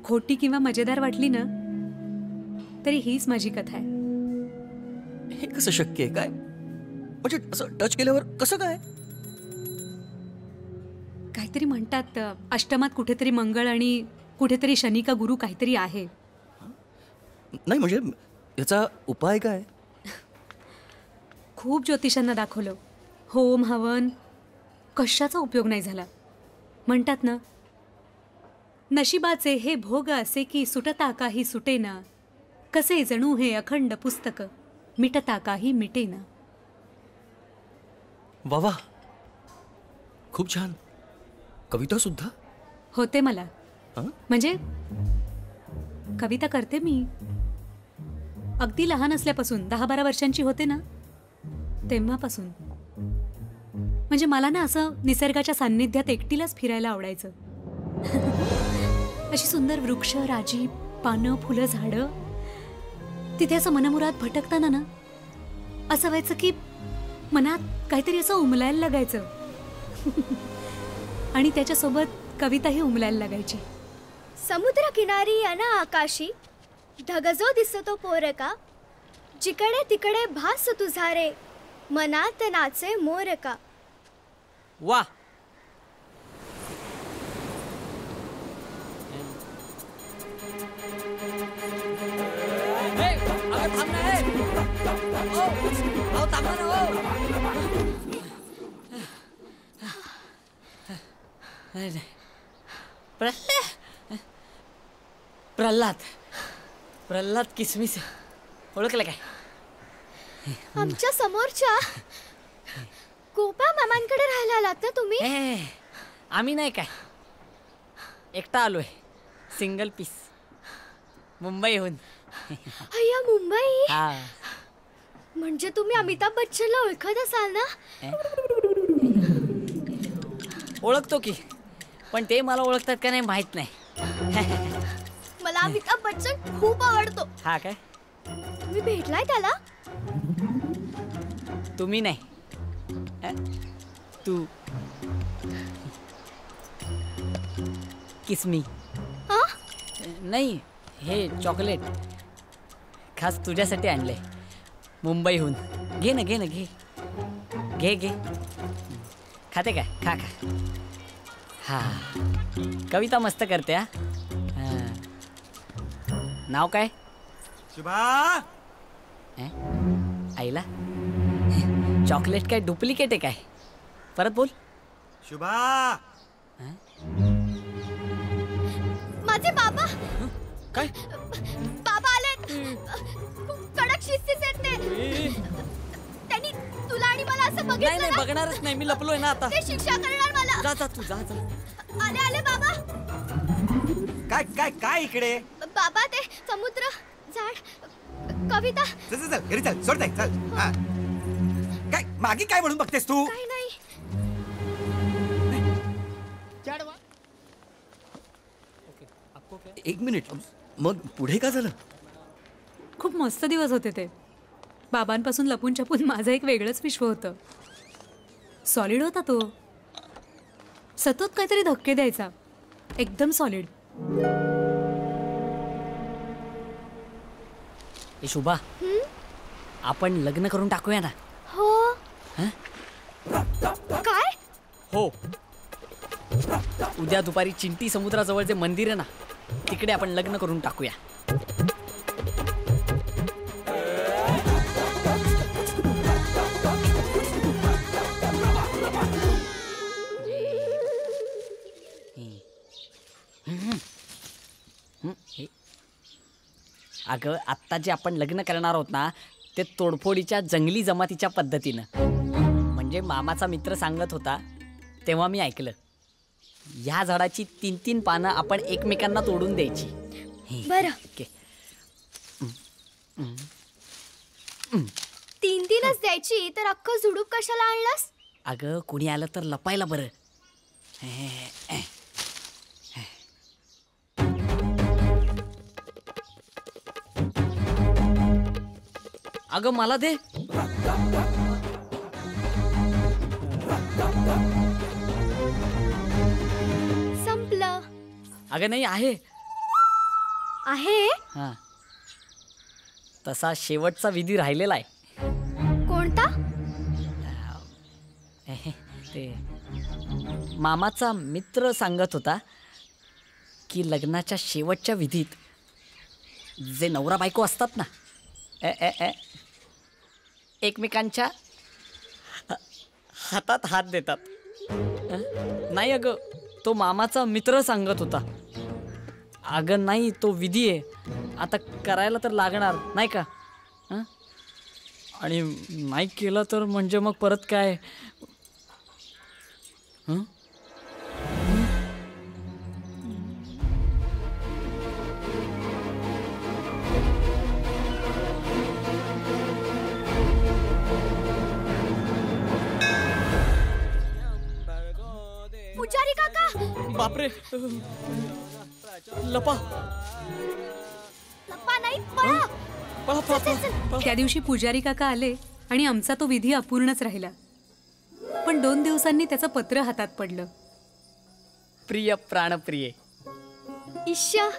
खोटी किंवा मजेदार वाटली ना तरी हीच माझी कथा आहे. हे कसं शक्य आहे? काय म्हणजे असं टच केल्यावर कसं काय? काहीतरी म्हणतात अष्टमात कुठेतरी मंगळ आणि कुठेतरी शनी का गुरु काहीतरी आहे. नाही म्हणजे याचा उपाय काय? खूप ज्योतिषांना दाखवलं, होम हवन, कशाचा उपयोग नाही झाला. म्हणतात ना, नशिबाचे हे भोग असे की सुटता काही सुटेना, कसे जणू हे अखंड पुस्तक, मिटता काही मिटेना. वा वा, खूप छान. कविता सुद्धा होते मला. म्हणजे कविता करते मी. अगदी लहान असल्यापासून, 10-12 वर्षांची होते ना तेव्हापासून. म्हणजे मला ना असं निसर्गाच्या सान्निध्यात एकटीलाच फिरायला आवडायचं. अशी सुंदर वृक्ष, राजी, पानं, फुलं, झाडं, तिथे असं मनमुराद भटकताना ना असं व्हायचं की मनात काहीतरी असं उमलायला लागायचं. आणि त्याच्यासोबत कविताही उमलायला लागायची. समुद्र किनारी अन आकाशी ढगजो दिसतो पोरका, जिकडे तिकडे भास तुझा रे, मनात नाचे मोरका. वा, प्रल्हाद प्रल्हाद किसमिस ओळखलं काय? आमच्या समोरच्या गोपा मामांकडे राहायला आलात ना तुम्ही? आम्ही नाही काय, एकटा आलोय, सिंगल पीस, मुंबईहून. अय्या, मुंबई? हा. म्हणजे तुम्ही अमिताभ बच्चनला ओळखत असाल ना? ओळखतो की, पण ते मला ओळखतात का नाही माहित नाही. मला अमिताभ बच्चन खूप आवडतो. हा काय? तुम्ही भेटलाय त्याला? तुम्ही नाही, तू. किसमी. नाही, हे चॉकलेट खास तुझ्यासाठी आणलंय मुंबईहून. घे ना, घे ना, घे घे घे. खाते काय? खा खा. हा, कविता मस्त करते. हा, नाव काय? शुभा. आईला चॉकलेट काय डुप्लिकेट आहे काय? परत बोल. शुभा. माझे बाबा. काय? बाबा आलेत. कडक शिस्तीचे आहेत ते. त्यांनी तुला आणि मला असं बघितलं. नाही, बघणारच नाही, मी लपलोय ना आता. ते शिक्षा करणार मला. जा जा तू, जा जा. आले आले बाबा. काय काय काय इकडे? बाबा, ते समुद्र, झाड, कविता. चल चल चल, घरी चल, सोड दे, चल. काय मागे काय म्हणून बघतेस तू? काही नाही. एक मिनिट, मग पुढे का झालं? खूप मस्त दिवस होते ते. बाबांपासून लपून छपून माझं एक वेगळंच विश्व होतं. सॉलिड होता तो. सतत काहीतरी धक्के द्यायचा. एकदम सॉलिड. ए शुभा, आपण लग्न करून टाकूया ना. हो. काय? हो, उद्या दुपारी चिंटी समुद्राजवळ जे मंदिर आहे ना, तिकडे आपण लग्न करून टाकूया. अगं, आत्ता जे आपण लग्न करणार आहोत ना, ते तोडफोडीच्या जंगली जमातीच्या पद्धतीनं. म्हणजे मामाचा मित्र सांगत होता तेव्हा मी ऐकलं, ह्या झाडाची 3-3 पानं आपण एकमेकांना तोडून द्यायची. बरं. 3-3च द्यायची, तर अख्खं झुडूप कशाला आणलास? अगं, कोणी आलं तर लपायला बरं. अगं, मला दे. संपलं. अगं नाही, आहे. आहे. हा, तसा शेवटचा विधी राहिलेला आहे. कोणता? ते मामाचा मित्र सांगत होता की लग्नाच्या शेवटच्या विधीत जे नवरा बायको असतात ना, एकमेकांच्या हातात हात देतात. नाही अगं, तो मामाचा मित्र सांगत होता. अगं नाही, तो विधी आहे, आता करायला तर लागणार नाही का? आणि नाही केलं तर म्हणजे मग परत काय? पुजारी काका, बापरे, लपा लपा नाही, पळा. पळा, पळा, पळा. त्या दिवशी पुजारी काका आले आणि आमचा तो विधी अपूर्णच राहिला. पण 2 दिवसांनी त्याचं पत्र हातात पडलं. प्रिय प्राणप्रिये, ईश्या,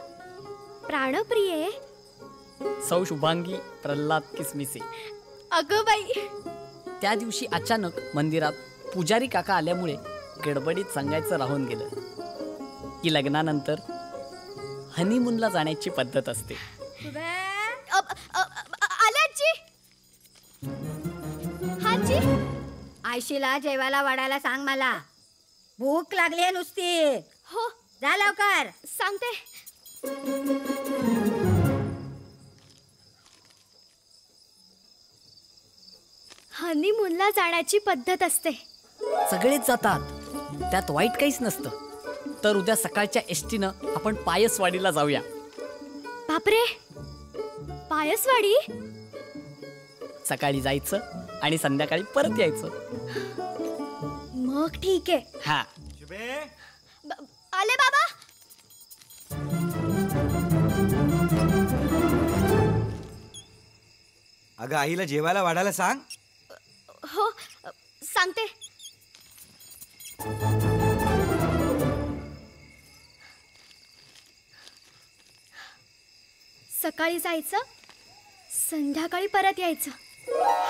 प्राणप्रिये. सौ शुभांगी प्रल्हाद किसमिसे. अगं बाई, त्या दिवशी अचानक मंदिरात पुजारी काका आल्यामुळे गडबडीत सांगायचं राहून गेलं की लग्नानंतर हनीमूनला जाण्याची पद्धत असते. आले आजी. हाजी, आयशीला जेवायला वाढायला सांग, मला भूक लागली आहे नुसती. हो जा लवकर. सांगते. हनीमूनला जाण्याची पद्धत असते. सगळेच जातात, त्यात वाईट काहीच नसतं. तर उद्या सकाळच्या एसटीनं आपण पायसवाडीला जाऊया. बापरे, पायसवाडी? सकाळी जायचं आणि संध्याकाळी परत यायचं. मग ठीक आहे. हा, आले बाबा. अगं आईला जेवायला वाढायला सांग. हो, सांगते. सकाळी जायचं, संध्याकाळी परत यायचं.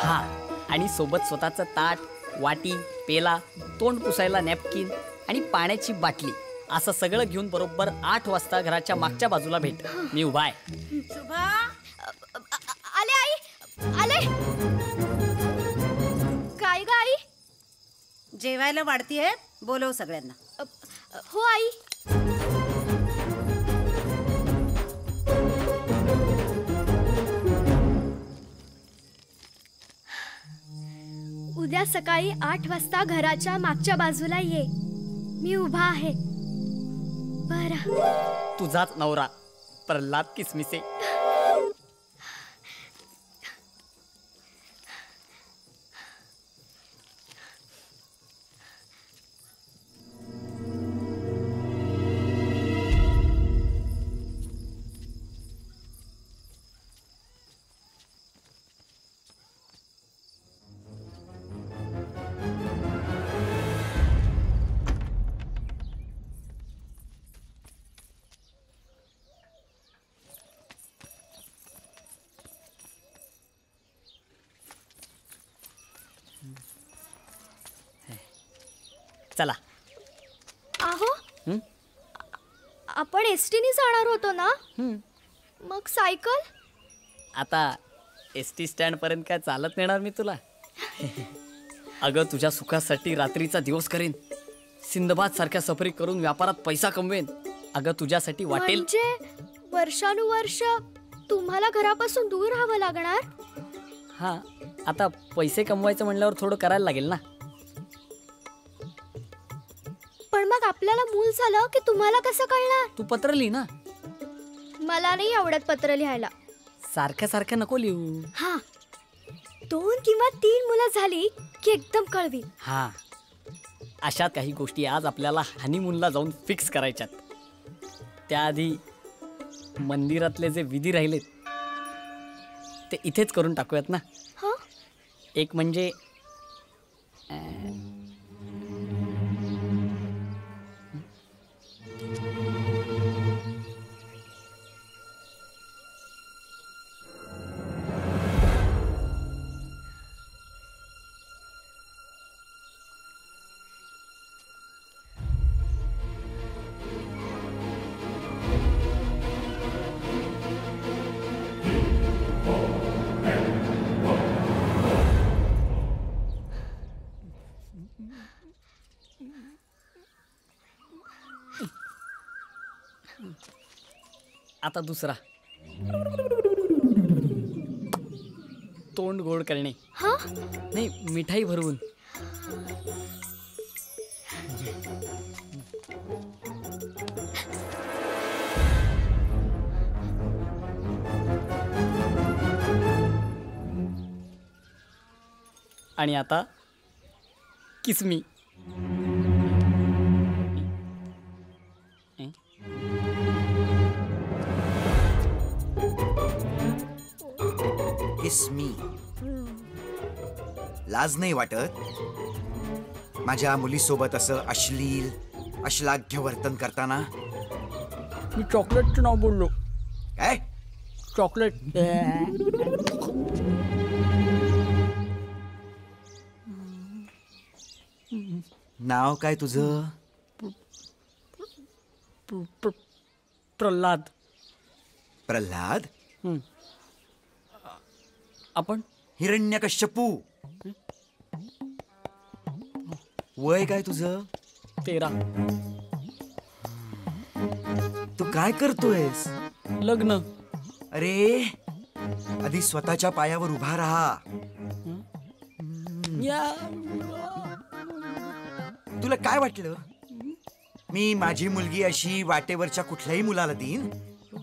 हा, आणि सोबत स्वतःचं ताट, वाटी, पेला, तोंड पुसायला नॅपकिन आणि पाण्याची बाटली असं सगळं घेऊन बरोबर 8 वाजता घराच्या मागच्या बाजूला भेट. मी उभा आहे. शुभा, आले आई, आले. काय ग आई? जेवायला वाढतीये, बोलव सगळ्यांना. हो आई. उद्या सकाळी 8 वाजता घराच्या मागच्या बाजूला ये. मी उभा आहे. बरं. तुझाच नवरा प्रल्हाद किसमिसे. चला. आहो, हं? आपण एसटीने जाणार होतो ना? मग सायकल? आता एसटी स्टँड पर्यंत काय चालत नेणार मी तुला? अगं, तुझ्या सुखासाठी रात्रीचा दिवस करेन, सिंदबाद सारख्या सफरी करून व्यापारात पैसा कमवेन. अगं, तुझ्यासाठी वाटेल. म्हणजे वर्षानुवर्ष तुम्हाला घरापासून दूर राहावं लागणार? हा, आता पैसे कमवायचं म्हणल्यावर थोडं करायला लागेल ना. पण मग आपल्याला मूल झालं की तुम्हाला कसं कळणार? तू पत्र लिही ना. मला नाही आवडत पत्र लिहायला. सारखं सारखं नको लिहू. हा, 2 किंवा 3 मुलं झाली की एकदम कळवी. हा, अशा काही गोष्टी आज आपल्याला हनीमूनला जाऊन फिक्स करायच्यात. त्याआधी मंदिरातले जे विधी राहिलेत ते इथेच करून टाकूयात ना. हा, एक म्हणजे आता दुसरा. तोंड गोड करणे. हा नाही, मिठाई भरवून. आणि आता किसमी. किस मी. लाज नाही वाटत माझ्या मुलीसोबत असं अश्लील अश्लाघ्य वर्तन करताना? मी चॉकलेटचं नाव बोललो. काय? चॉकलेट. नाव काय तुझं? प्रल्हाद. प्रल्हाद? आपण हिरण्यकश्यपू. वय काय तुझं? 13. तू काय करतोयस? लग्न. अरे आधी स्वतःच्या पायावर उभा राहा. तुला काय वाटलं मी माझी मुलगी अशी वाटेवरच्या कुठल्याही मुलाला देईन?